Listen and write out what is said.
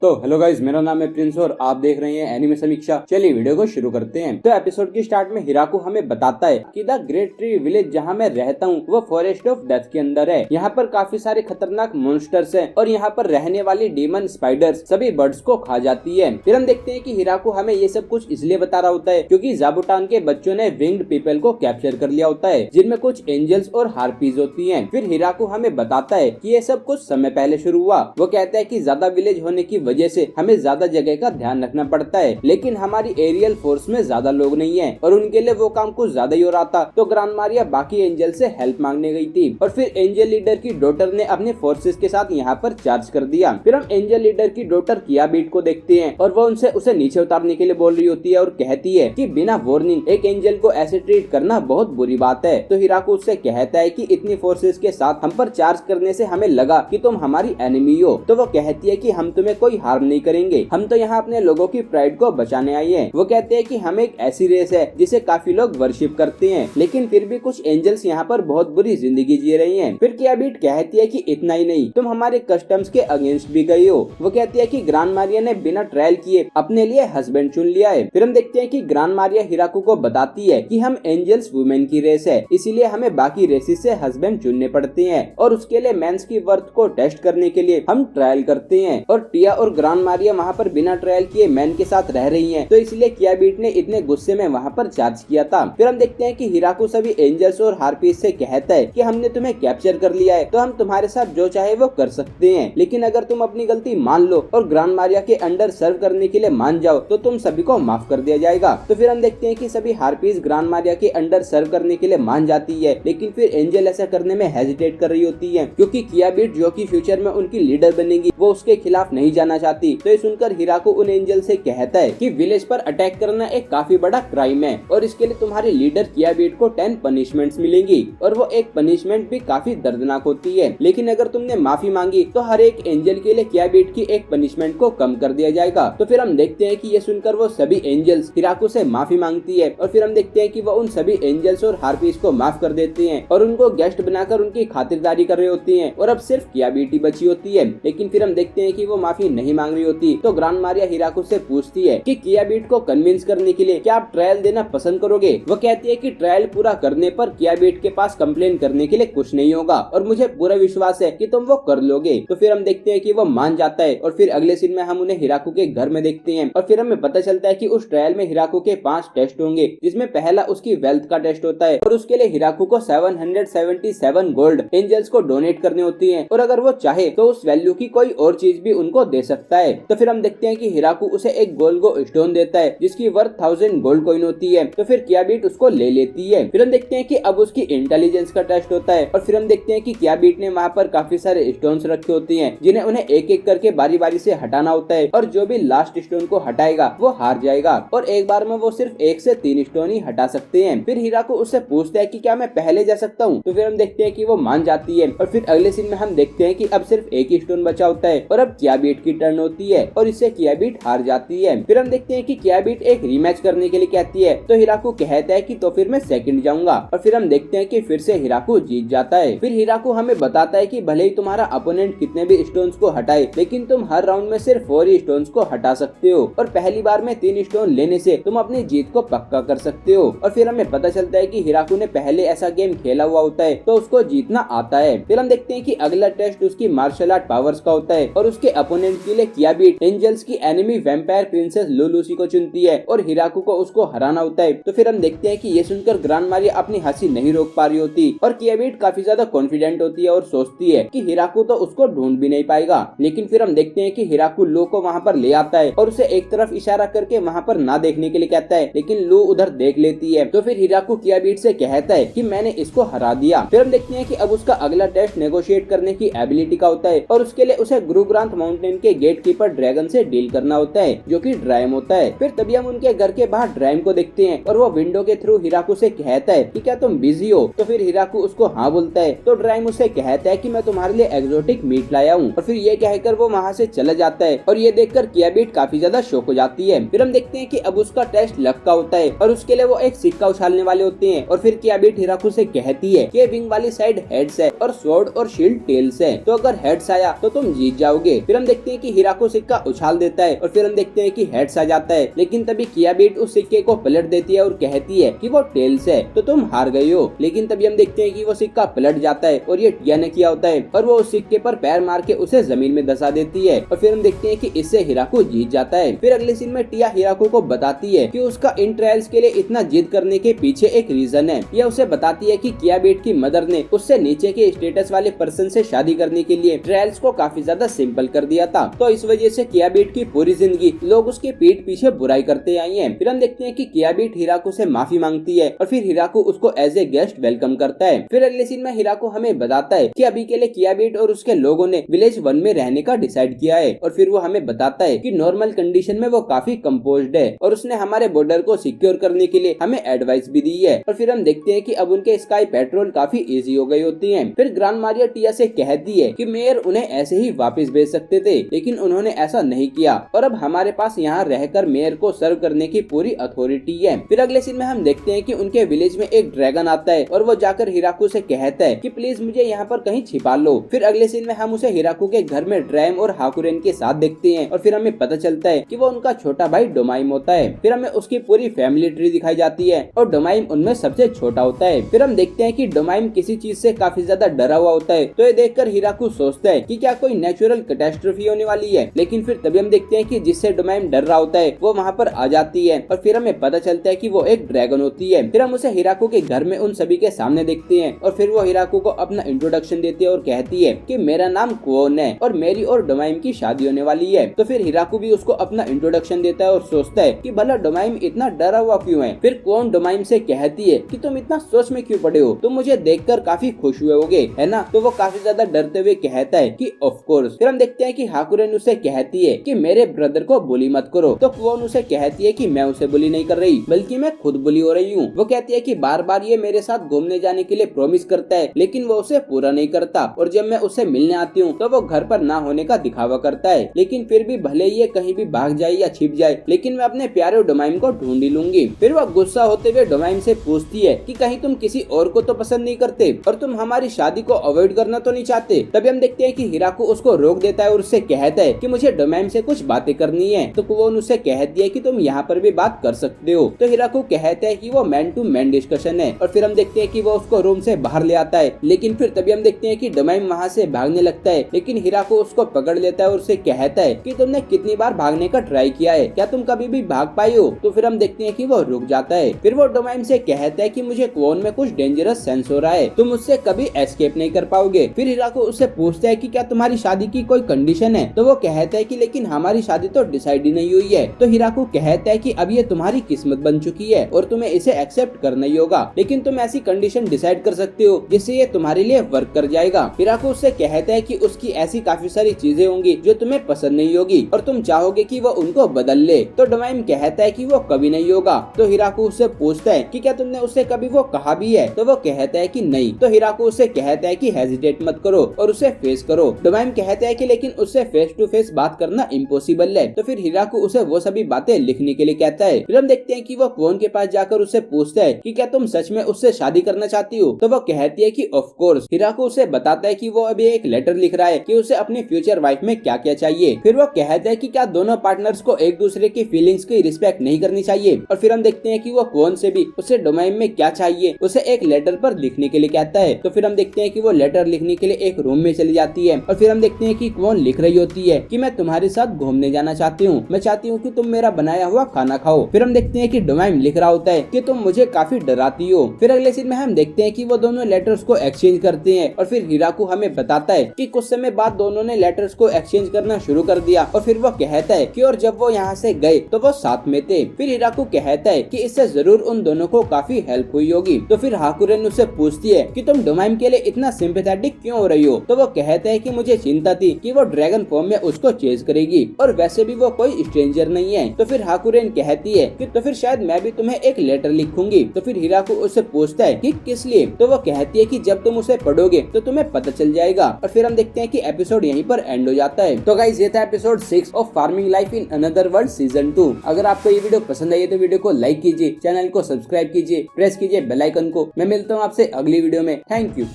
तो hello guys, मेरा नाम है प्रिंस और आप देख रहे हैं एनिमे समीक्षा। चलिए वीडियो को शुरू करते हैं। तो एपिसोड की स्टार्ट में हिराकु हमें बताता है कि द ग्रेट ट्री विलेज जहां मैं रहता हूं वो फॉरेस्ट ऑफ डेथ के अंदर है। यहाँ पर काफी सारे खतरनाक मॉन्स्टर्स हैं और यहाँ पर रहने वाली डीमन स्पाइडर्स सभी बर्ड्स को खा जाती है। फिर हम देखते हैं कि हिराकु हमें ये सब कुछ इसलिए बता रहा होता है क्योंकि जाबुटान के बच्चों ने विंग्ड पीपल को कैप्चर कर लिया होता है, जिनमें कुछ एंजल्स और हार्पीज होती है। फिर हिराकु हमें बताता है कि ये सब कुछ समय पहले शुरू हुआ। वो कहता है कि ज्यादा विलेज होने की वजह से हमें ज्यादा जगह का ध्यान रखना पड़ता है, लेकिन हमारी एरियल फोर्स में ज्यादा लोग नहीं है और उनके लिए वो काम कुछ ज्यादा ही हो रहा था। तो ग्रांड मारिया बाकी एंजल से हेल्प मांगने गई थी और फिर एंजल लीडर की डॉटर ने अपने फोर्सेस के साथ यहाँ पर चार्ज कर दिया। फिर हम एंजल लीडर की डॉटर किया बीट को देखते हैं और वो उसे नीचे उतारने के लिए बोल रही होती है और कहती है कि बिना वार्निंग एक एंजल को ऐसे ट्रीट करना बहुत बुरी बात है। तो हिराकु उससे कहता है कि इतनी फोर्सेस के साथ हम पर चार्ज करने से हमें लगा कि तुम हमारी एनिमी हो। तो वो कहती है कि हम तुम्हें कोई हार्म नहीं करेंगे, हम तो यहाँ अपने लोगों की प्राइड को बचाने आए हैं। वो कहते हैं कि हम एक ऐसी रेस है जिसे काफी लोग वर्शिप करते हैं, लेकिन फिर भी कुछ एंजल्स यहाँ पर बहुत बुरी जिंदगी जी रही हैं। फिर किया बीट कहती है कि इतना ही नहीं, तुम हमारे कस्टम्स के अगेंस्ट भी गई हो। वो कहती है कि ग्रांड मारिया ने बिना ट्रायल किए अपने लिए हस्बैंड चुन लिया है। फिर हम देखते हैं कि ग्रांड मारिया हिराकु को बताती है कि हम एंजल्स वुमेन की रेस है, इसीलिए हमें बाकी रेसेस से हस्बैंड चुनने पड़ते हैं और उसके लिए मेंस की वर्थ को टेस्ट करने के लिए हम ट्रायल करते हैं। और टिया और ग्रांड मारिया वहाँ पर बिना ट्रायल किए मैन के साथ रह रही हैं, तो इसलिए किया बीट ने इतने गुस्से में वहाँ पर चार्ज किया था। फिर हम देखते हैं कि हिराकु सभी एंजल्स और हार्पीज से कहता है कि हमने तुम्हें कैप्चर कर लिया है, तो हम तुम्हारे साथ जो चाहे वो कर सकते हैं, लेकिन अगर तुम अपनी गलती मान लो और ग्रांड मारिया के अंडर सर्व करने के लिए मान जाओ तो तुम सभी को माफ कर दिया जाएगा। तो फिर हम देखते हैं कि सभी हार्पीज ग्रांड मारिया के अंडर सर्व करने के लिए मान जाती है, लेकिन फिर एंजल ऐसा करने में हेजिटेट कर रही होती है क्योंकि किया बीट जो कि फ्यूचर में उनकी लीडर बनेगी वो उसके खिलाफ नहीं जाना चाहती। तो ये सुनकर हिराकु उन एंजल से कहता है कि विलेज पर अटैक करना एक काफी बड़ा क्राइम है और इसके लिए तुम्हारे लीडर किया बीट को 10 पनिशमेंट्स मिलेंगी और वो एक पनिशमेंट भी काफी दर्दनाक होती है, लेकिन अगर तुमने माफी मांगी तो हर एक एंजल के लिए किया बीट की एक पनिशमेंट को कम कर दिया जाएगा। तो फिर हम देखते हैं कि ये सुनकर वो सभी एंजल्स हिराकु से माफी मांगती है और फिर हम देखते हैं कि वो उन सभी एंजल्स और हार्पीज को माफ कर देते हैं और उनको गेस्ट बनाकर उनकी खातिरदारी कर रही होती है और अब सिर्फ किया बीट ही बची होती है। लेकिन फिर हम देखते हैं कि वो माफी नहीं मांग रही होती। तो ग्रांड मारिया हिराकु से पूछती है कि किया बीट को कन्विंस करने के लिए क्या आप ट्रायल देना पसंद करोगे। वो कहती है कि ट्रायल पूरा करने पर किया बीट के पास कंप्लेन करने के लिए कुछ नहीं होगा और मुझे पूरा विश्वास है कि तुम वो कर लोगे। तो फिर हम देखते हैं कि वो मान जाता है और फिर अगले सीन में हम उन्हें हिराकु के घर में देखते हैं और फिर हमें पता चलता है कि उस ट्रायल में हिराकु के 5 टेस्ट होंगे, जिसमें पहला उसकी वेल्थ का टेस्ट होता है और उसके लिए हिराकु को 777 गोल्ड एंजल्स को डोनेट करनी होती है और अगर वो चाहे तो उस वैल्यू की कोई और चीज भी उनको दे सकता है। तो फिर हम देखते हैं कि हिराकु उसे एक गोल्गो स्टोन देता है जिसकी वर्थ 1000 गोल्ड कॉइन होती है। तो फिर किया बीट उसको ले लेती है। फिर हम देखते हैं कि अब उसकी इंटेलिजेंस का टेस्ट होता है और फिर हम देखते हैं कि किया बीट ने वहाँ पर काफी सारे स्टोन्स रखे होते हैं जिन्हें उन्हें एक एक करके बारी बारी से हटाना होता है और जो भी लास्ट स्टोन को हटाएगा वो हार जाएगा और एक बार में वो सिर्फ 1 से 3 स्टोन ही हटा सकते हैं। फिर हिराकु उससे पूछता है कि क्या मैं पहले जा सकता हूँ। तो फिर हम देखते हैं कि वो मान जाती है और फिर अगले सीन में हम देखते हैं कि अब सिर्फ एक ही स्टोन बचा होता है और अब किया बीट की टर्न होती है और इससे किया बीट हार जाती है। फिर हम देखते हैं कि किया बीट एक रीमैच करने के लिए कहती है तो हिराकु कहता है कि तो फिर मैं सेकंड जाऊंगा और फिर हम देखते हैं कि फिर से हिराकु जीत जाता है। फिर हिराकु हमें बताता है कि भले ही तुम्हारा अपोनेंट कितने भी स्टोन्स को हटाए, लेकिन तुम हर राउंड में सिर्फ 4 ही स्टोन्स को हटा सकते हो और पहली बार में 3 स्टोन लेने से तुम अपनी जीत को पक्का कर सकते हो। और फिर हमें पता चलता है कि हिराकु ने पहले ऐसा गेम खेला हुआ होता है तो उसको जीतना आता है। फिर हम देखते हैं कि अगला टेस्ट उसकी मार्शल आर्ट पावर्स का होता है और उसके अपोनेंट के लिए किया बीट एंजल्स की एनिमी वैम्पायर प्रिंसेस लुलूसी को चुनती है और हिराकु को उसको हराना होता है। तो फिर हम देखते हैं कि ये सुनकर ग्रांड मारिया अपनी हंसी नहीं रोक पा रही होती और किया बीट काफी ज्यादा कॉन्फिडेंट होती है और सोचती है कि हिराकु तो उसको ढूंढ भी नहीं पाएगा। लेकिन फिर हम देखते हैं कि हिराकु लू को वहाँ पर ले आता है और उसे एक तरफ इशारा करके वहाँ पर ना देखने के लिए कहता है, लेकिन लू उधर देख लेती है। तो फिर हिराकु किया बीट से कहता है कि मैंने इसको हरा दिया। फिर हम देखते हैं कि अब उसका अगला टेस्ट नेगोशिएट करने की एबिलिटी का होता है और उसके लिए उसे गुरुग्रांथ माउंटेन के गेट कीपर ड्रैगन से डील करना होता है जो कि ड्राइम होता है। फिर तभी हम उनके घर के बाहर ड्राइम को देखते हैं और वो विंडो के थ्रू हिराकु से कहता है कि क्या तुम बिजी हो। तो फिर हिराकु उसको हाँ बोलता है तो ड्राइम उससे कहता है कि मैं तुम्हारे लिए एक्सोटिक मीट लाया हूँ और फिर ये कहकर वो वहाँ से चला जाता है और ये देखकर किया बीट काफी ज्यादा शॉक हो जाती है। फिर हम देखते हैं कि अब उसका टेस्ट लक का होता है और उसके लिए वो एक सिक्का उछालने वाले होते हैं और फिर किया बीट हिराकु से कहती है कि विंग वाली साइड हेड्स है और स्वॉर्ड और शील्ड टेल्स है, तो अगर हेड्स आया तो तुम जीत जीत जाओगे। फिर हम देखते हैं कि हिराको सिक्का उछाल देता है और फिर हम देखते हैं कि हेड्स आ जाता है, लेकिन तभी किया बीट उस सिक्के को पलट देती है और कहती है कि वो टेल्स है तो तुम हार गए हो। लेकिन तभी हम देखते हैं कि वो सिक्का पलट जाता है और ये टिया ने किया होता है और वो उस सिक्के पर पैर मार के उसे जमीन में धंसा देती है और फिर हम देखते हैं कि इससे हिराको जीत जाता है। फिर अगले सीन में टिया हिराको को बताती है कि उसका इन ट्रायल्स के लिए इतना जिद करने के पीछे एक रीजन है। यह उसे बताती है कि किया बीट की मदर ने उससे नीचे के स्टेटस वाले पर्सन से शादी करने के लिए ट्रायल्स को काफी ज्यादा सिंपल कर दिया था, तो इस वजह से किया बीट की पूरी जिंदगी लोग उसके पीठ पीछे बुराई करते आई हैं। फिर हम देखते हैं कि किया बीट हिराको से माफी मांगती है और फिर हिराको उसको एज ए गेस्ट वेलकम करता है। फिर अगले सीन में हिराको हमें बताता है कि अभी के लिए किया बीट और उसके लोगों ने विलेज 1 में रहने का डिसाइड किया है और फिर वो हमें बताता है कि नॉर्मल कंडीशन में वो काफी कंपोज्ड है और उसने हमारे बॉर्डर को सिक्योर करने के लिए हमें एडवाइस भी दी है। और फिर हम देखते हैं कि अब उनके स्काई पेट्रोल काफी इजी हो गई होती है। फिर ग्रांड मारिया टिया से कहती है कि मेयर उन्हें ऐसे ही वापस भेज सकते थे, लेकिन उन्होंने ऐसा नहीं किया और अब हमारे पास यहाँ रहकर मेयर को सर्व करने की पूरी अथॉरिटी है। फिर अगले सीन में हम देखते हैं कि उनके विलेज में एक ड्रैगन आता है और वो जाकर हिराको से कहता है कि प्लीज मुझे यहाँ पर कहीं छिपा लो। फिर अगले सीन में हम उसे हिराको के घर में ड्रैम और हाकुरेन के साथ देखते हैं और फिर हमें पता चलता है कि वो उनका छोटा भाई डोमाइम होता है। फिर हमें उसकी पूरी फैमिली ट्री दिखाई जाती है और डोमाइम उनमें सबसे छोटा होता है। फिर हम देखते हैं कि डोमाइम किसी चीज से काफी ज्यादा डरा हुआ होता है, तो ये देखकर हिराको सोचता है कि क्या कोई नेचुरल कैटास्ट्रोफी होने वाली है। लेकिन फिर तभी हम देखते हैं कि जिससे डोमाइम डर रहा होता है वो वहाँ पर आ जाती है और फिर हमें पता चलता है कि वो एक ड्रैगन होती है। फिर हम उसे हिराको के घर में उन सभी के सामने देखते हैं और फिर वो हिराको को अपना इंट्रोडक्शन देती है और कहती है कि मेरा नाम क्वोन है और मेरी और डोमाइम की शादी होने वाली है। तो फिर हिराको भी उसको अपना इंट्रोडक्शन देता है और सोचता है कि भला डोमाइम इतना डरा हुआ क्यों है। फिर क्वोन डोमाइम से कहती है कि तुम इतना सोच में क्यों पड़े हो, तुम मुझे देखकर काफी खुश हुए होगे है ना। तो वो काफी ज्यादा डरते हुए कहता है कि ऑफ कोर्स। फिर हम देखते हैं कि हाकुरेन उसे कहती है कि मेरे ब्रदर को बुली मत करो, तो क्वोन उसे कहती है कि मैं उसे बुली नहीं कर रही बल्कि मैं खुद बुली हो रही हूँ। वो कहती है कि बार बार ये मेरे साथ घूमने जाने के लिए प्रॉमिस करता है लेकिन वो उसे पूरा नहीं करता और जब मैं उससे मिलने आती हूँ तो वो घर पर ना होने का दिखावा करता है। लेकिन फिर भी भले ये कहीं भी भाग जाए या छिप जाए लेकिन मैं अपने प्यारे डोमाइम को ढूंढ ही लूंगी। फिर वो गुस्सा होते हुए डोमाइम से पूछती है कि कहीं तुम किसी और को तो पसंद नहीं करते और तुम हमारी शादी को अवॉइड करना तो नहीं चाहते। तभी हम देखते हैं कि हिराको उसको रोक देता है और उससे कहता है कि मुझे डोमाइम से कुछ बातें करनी है। तो क्वोन उससे कहती है कि तुम यहाँ पर भी बात कर सकते हो। तो हिराको कहता है कि वो मैन टू मैन डिस्कशन है और फिर हम देखते हैं कि वो उसको रूम से बाहर ले आता है। लेकिन फिर तभी हम देखते हैं कि डोमाइम वहाँ से भागने लगता है लेकिन हिराको उसको पकड़ लेता है और उससे कहता है कि तुमने कितनी बार भागने का ट्राई किया है, क्या तुम कभी भी भाग पाई हो। तो फिर हम देखते हैं कि वो रुक जाता है। फिर वो डोमाइम से कहता है कि मुझे क्वोन में कुछ डेंजरस सेंस हो रहा है, तुम उससे कभी एस्केप नहीं कर पाओगे। फिर हिराको उससे पूछता है कि क्या तुम्हारी शादी की कोई कंडीशन है। तो वो कहता है कि लेकिन हमारी शादी तो डिसाइड ही नहीं हुई है। तो हिराको कहता है कि अब ये तुम्हारी किस्मत बन चुकी है और तुम्हें इसे एक्सेप्ट करना ही होगा, लेकिन तुम ऐसी कंडीशन डिसाइड कर सकते हो जिससे ये तुम्हारे लिए वर्क कर जाएगा। हिराको उससे कहता है कि उसकी ऐसी काफी सारी चीजें होंगी जो तुम्हें पसंद नहीं होगी और तुम चाहोगे कि वो उनको बदल ले। तो डोमाइम कहता है कि वो कभी नहीं होगा। तो हिराको उससे पूछता है कि क्या तुमने उससे कभी वो कहा भी है। तो वो कहता है कि नहीं। तो हिराको उससे कहता है कि हेजिटेट मत करो और उसे फेस करो। डोमाइम कहता है कि लेकिन उससे फेस टू फेस बात करना इम्पॉसिबल है। तो फिर हिराको उसे वो सभी बातें लिखने के लिए कहता है। फिर हम देखते हैं कि वो क्वोन के पास जाकर उससे पूछता है कि क्या तुम सच में उससे शादी करना चाहती हो। तो वो कहती है कि ऑफ कोर्स। हिराको उसे बताता है कि वो अभी एक लेटर लिख रहा है कि उसे अपनी फ्यूचर वाइफ में क्या क्या चाहिए। फिर वो कहता है कि क्या दोनों पार्टनर्स को एक दूसरे की फीलिंग्स की रिस्पेक्ट नहीं करनी चाहिए। और फिर हम देखते हैं कि वो क्वोन से भी उसे डोमाइम में क्या चाहिए उसे एक लेटर पर लिखने के लिए कहता है। तो फिर हम देखते हैं कि वो लेटर लिखने के लिए एक रूम में चली जाती है और फिर हम देखते हैं कि क्वोन लिख रही होती है कि मैं तुम्हारे साथ घूमने जाना चाहती हूँ, मैं चाहती हूँ कि तुम मेरा बनाया हुआ खाना खाओ। फिर हम देखते हैं कि डोमाइम लिख रहा होता है कि तुम मुझे काफी डराती हो। फिर अगले सीन में हम देखते हैं कि वो दोनों लेटर्स को एक्सचेंज करते हैं और फिर हिराको हमें बताता है कि कुछ समय बाद दोनों ने लेटर्स को एक्सचेंज करना शुरू कर दिया। और फिर वो कहता है कि और जब वो यहाँ से गए तो वो साथ में थे। फिर हिराको कहता है कि इससे जरूर उन दोनों को काफी हेल्प हुई होगी। तो फिर हाकुरेन उससे पूछती है कि तुम डोमाइम के लिए इतना सिंपैथेटिक क्यों हो रही हो। तो वो कहता है कि मुझे चिंता थी कि वो ड्रैगन फॉर्म में उसको चेज करेगी और वैसे भी वो कोई स्ट्रेंजर नहीं है। तो फिर हाकुरेन कहती है कि तो फिर शायद मैं भी तुम्हें एक लेटर लिखूंगी। तो फिर हिराको उससे पूछता है कि किस लिए। तो वो कहती है कि जब तुम उसे पढ़ोगे तो तुम्हें पता चल जाएगा। और फिर हम देखते हैं कि एपिसोड यहीं पर एंड हो जाता है। तो गाइस ये था episode 6 of farming life in another world season 2। अगर आपको ये वीडियो पसंद आई है तो वीडियो को लाइक कीजिए, चैनल को सब्सक्राइब कीजिए, प्रेस कीजिए बेल आइकन को। मैं मिलता हूँ आपसे अगली वीडियो में। Thank you.